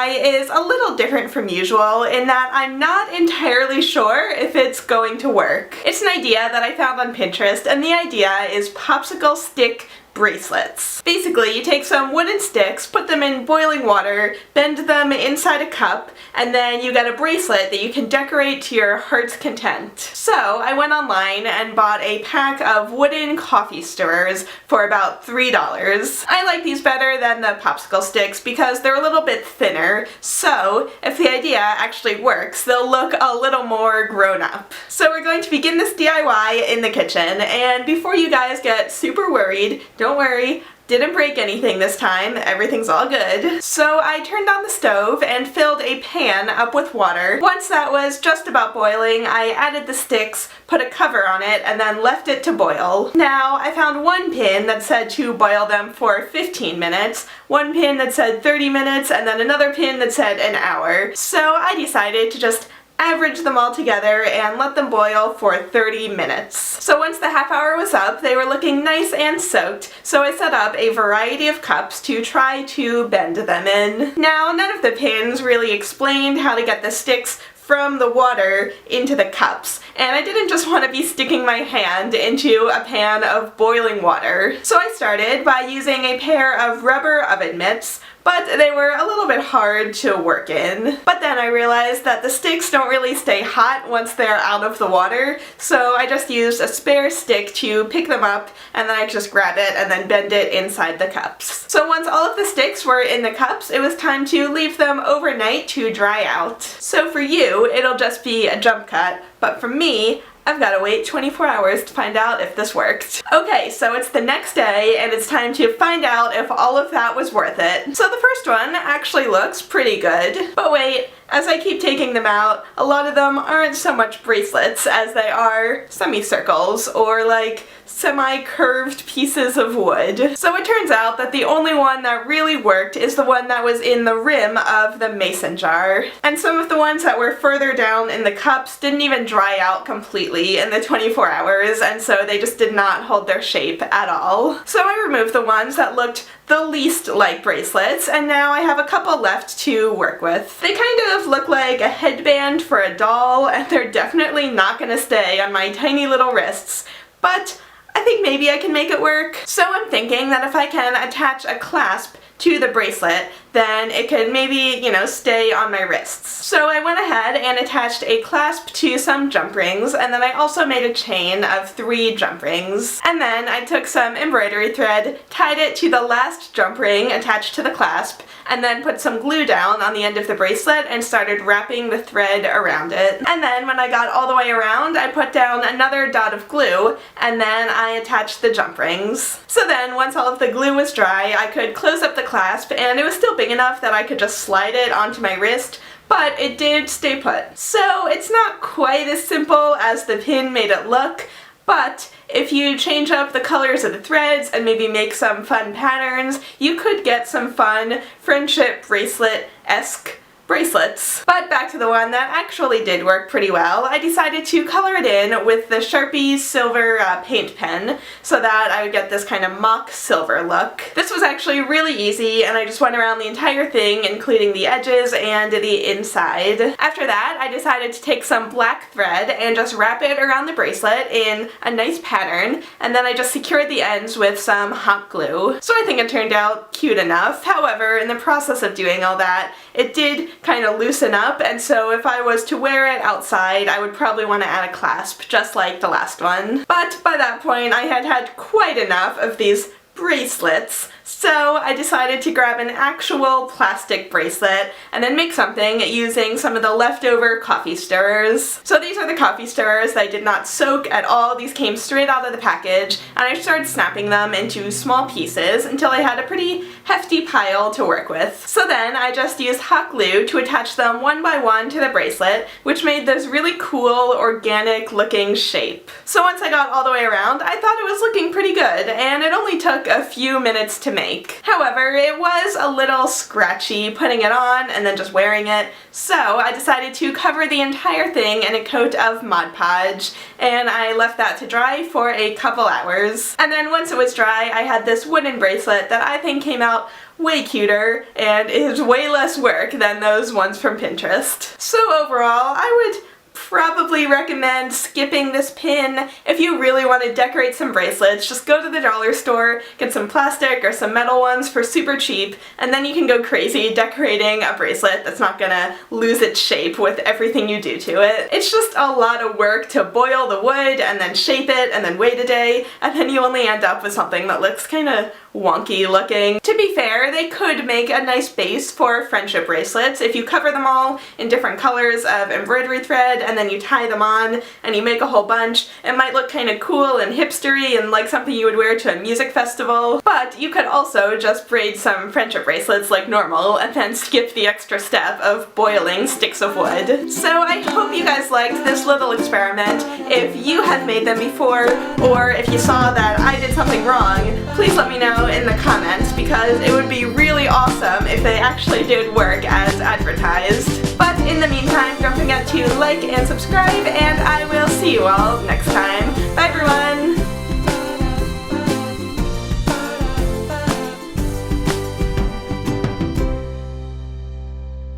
DIY is a little different from usual in that I'm not entirely sure if it's going to work. It's an idea that I found on Pinterest, and the idea is popsicle stick bracelets. Basically, you take some wooden sticks, put them in boiling water, bend them inside a cup, and then you get a bracelet that you can decorate to your heart's content. So I went online and bought a pack of wooden coffee stirrers for about $3. I like these better than the popsicle sticks because they're a little bit thinner, so if the idea actually works, they'll look a little more grown up. So we're going to begin this DIY in the kitchen, and before you guys get super worried, don't worry, didn't break anything this time, everything's all good. So I turned on the stove and filled a pan up with water. Once that was just about boiling, I added the sticks, put a cover on it, and then left it to boil. Now, I found one pin that said to boil them for 15 minutes, one pin that said 30 minutes, and then another pin that said an hour. So I decided to just average them all together and let them boil for 30 minutes. So once the half hour was up, they were looking nice and soaked, so I set up a variety of cups to try to bend them in. Now, none of the pins really explained how to get the sticks from the water into the cups, and I didn't just want to be sticking my hand into a pan of boiling water. So I started by using a pair of rubber oven mitts, but they were a little bit hard to work in. But then I realized that the sticks don't really stay hot once they're out of the water, so I just used a spare stick to pick them up, and then I just grab it and then bend it inside the cups. So once all of the sticks were in the cups, it was time to leave them overnight to dry out. So for you, it'll just be a jump cut, but for me, I've got to wait 24 hours to find out if this worked. Okay, so it's the next day, and it's time to find out if all of that was worth it. So the first one actually looks pretty good. But wait, as I keep taking them out, a lot of them aren't so much bracelets as they are semicircles, or like semi-curved pieces of wood. So it turns out that the only one that really worked is the one that was in the rim of the mason jar. And some of the ones that were further down in the cups didn't even dry out completely in the 24 hours, and so they just did not hold their shape at all. So I removed the ones that looked the least like bracelets, and now I have a couple left to work with. They kind of look like a headband for a doll, and they're definitely not gonna stay on my tiny little wrists, but I think maybe I can make it work. So I'm thinking that if I can attach a clasp to the bracelet, then it could maybe, you know, stay on my wrists. So I went ahead and attached a clasp to some jump rings, and then I also made a chain of 3 jump rings. And then I took some embroidery thread, tied it to the last jump ring attached to the clasp, and then put some glue down on the end of the bracelet and started wrapping the thread around it. And then when I got all the way around, I put down another dot of glue, and then I attached the jump rings. So then once all of the glue was dry, I could close up the clasp, and it was still big enough that I could just slide it onto my wrist, but it did stay put. So it's not quite as simple as the pin made it look, but if you change up the colors of the threads and maybe make some fun patterns, you could get some fun friendship bracelet-esque bracelets. But back to the one that actually did work pretty well, I decided to color it in with the Sharpie silver paint pen so that I would get this kind of mock silver look. This was actually really easy, and I just went around the entire thing, including the edges and the inside. After that, I decided to take some black thread and just wrap it around the bracelet in a nice pattern, and then I just secured the ends with some hot glue. So I think it turned out cute enough. However, in the process of doing all that, it did kind of loosen up, and so if I was to wear it outside, I would probably want to add a clasp, just like the last one. But by that point, I had had quite enough of these bracelets, so I decided to grab an actual plastic bracelet and then make something using some of the leftover coffee stirrers. So these are the coffee stirrers that I did not soak at all. These came straight out of the package, and I started snapping them into small pieces until I had a pretty hefty pile to work with. So then I just used hot glue to attach them one by one to the bracelet, which made this really cool, organic looking shape. So once I got all the way around, I thought it was looking pretty good, and it only took a few minutes to make. However, it was a little scratchy putting it on and then just wearing it, so I decided to cover the entire thing in a coat of Mod Podge, and I left that to dry for a couple hours. And then once it was dry, I had this wooden bracelet that I think came out way cuter and is way less work than those ones from Pinterest. So overall, I would probably recommend skipping this pin. If you really want to decorate some bracelets, just go to the dollar store, get some plastic or some metal ones for super cheap, and then you can go crazy decorating a bracelet that's not gonna lose its shape with everything you do to it. It's just a lot of work to boil the wood and then shape it and then wait a day, and then you only end up with something that looks kinda wonky looking. To be fair, they could make a nice base for friendship bracelets if you cover them all in different colors of embroidery thread and then you tie them on and you make a whole bunch. It might look kind of cool and hipstery and like something you would wear to a music festival, but you could also just braid some friendship bracelets like normal and then skip the extra step of boiling sticks of wood. So I hope you guys liked this little experiment. If you have made them before, or if you saw that I did something wrong, please let me know in the comments, because it would be really awesome if they actually did work as advertised. But in the meantime, don't forget to like and subscribe, and I will see you all next time.